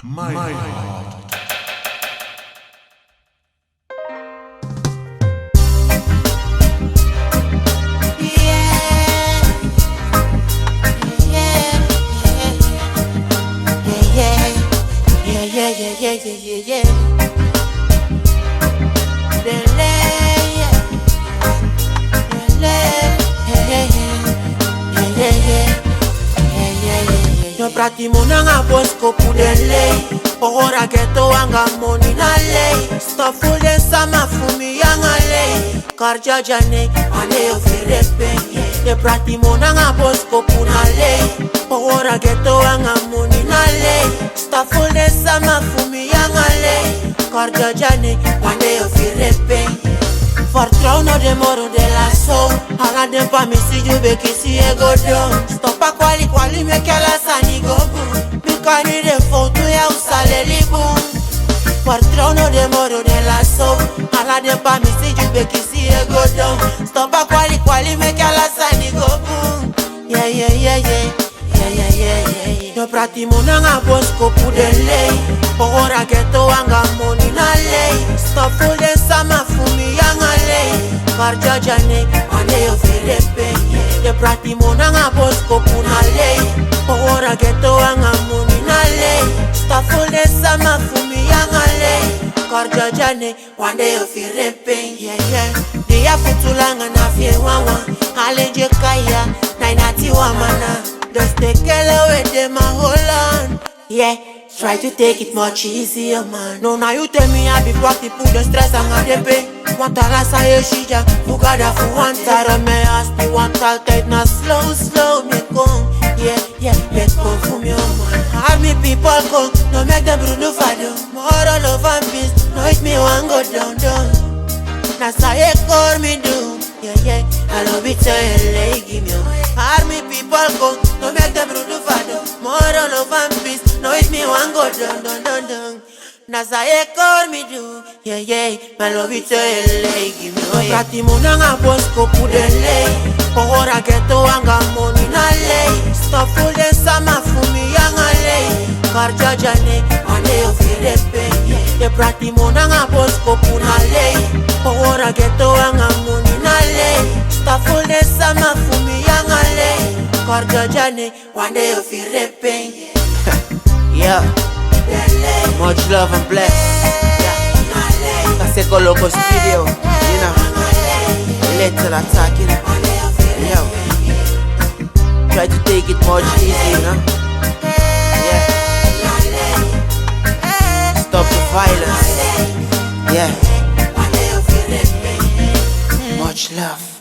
My heart. Yeah. No pratimo nanga bosco pudele. Ora ghetto anga money na lei. Sto full de sama fumi yanga lei. Karja jane ane ofirepe. No pratimo nanga bosco punale. Ora ghetto anga money na lei. Sto full de sama fumi yanga lei. Karja jane ane ofirepe. Fortuna de moro de la so. Ala dem pa mi si jube kisi e go down. Stop a quali me que la sani go boom. Mi cani de foto ya usale li boom. Fortuna de moro de la so. Ala dem pa mi si jube kisi e go down. Stop a quali me que la sani go boom. Yeah. No pratimo nanga bosco pudele. Ora ghetto anga money na lei. Stop full de sama fumi yanga lei. Karja jane ane ofirepe. De pratimo nanga bosco punale. Ora ghetto anga money na lei. Stop full de sama fumi yanga lei. Karja jane ane ofirepe. Yeah. Dia futulanga na fie wawa. Aleje kaya na inati wamana. Just take it away, them a hold on. Yeah, try to take it much easier, man. No, now you tell me I be practice, put the stress and the pain. Want a la saye shija, fugada for one tara me asti, want all tight na slow, me come. Yeah, me come from your man. Have me people come, no make them bruno fado. More love and peace, no it me one go down. Na saye call me do. Yeah, I love it, give me army people go, no make them run fado. More love and peace, no it me one go down. Nazaye call me do, yeah, my love it, give me pratimo nanga bosco pudele. Ora ghetto anga money na lei. Stop full de sama fumi yanga lei. Karja jane ane ofirepe. De pratimo nanga bosco punale. Ora ghetto anga money na lei. Stop full de sama fumi yanga lei. Karja jane ane ofirepe. Yeah, much love and bless. Yeah, Kaseko Loco Studio. You know, little attack, you know. Yo, try to take it much easy, you know. Yeah, stop the violence. Yeah, much love.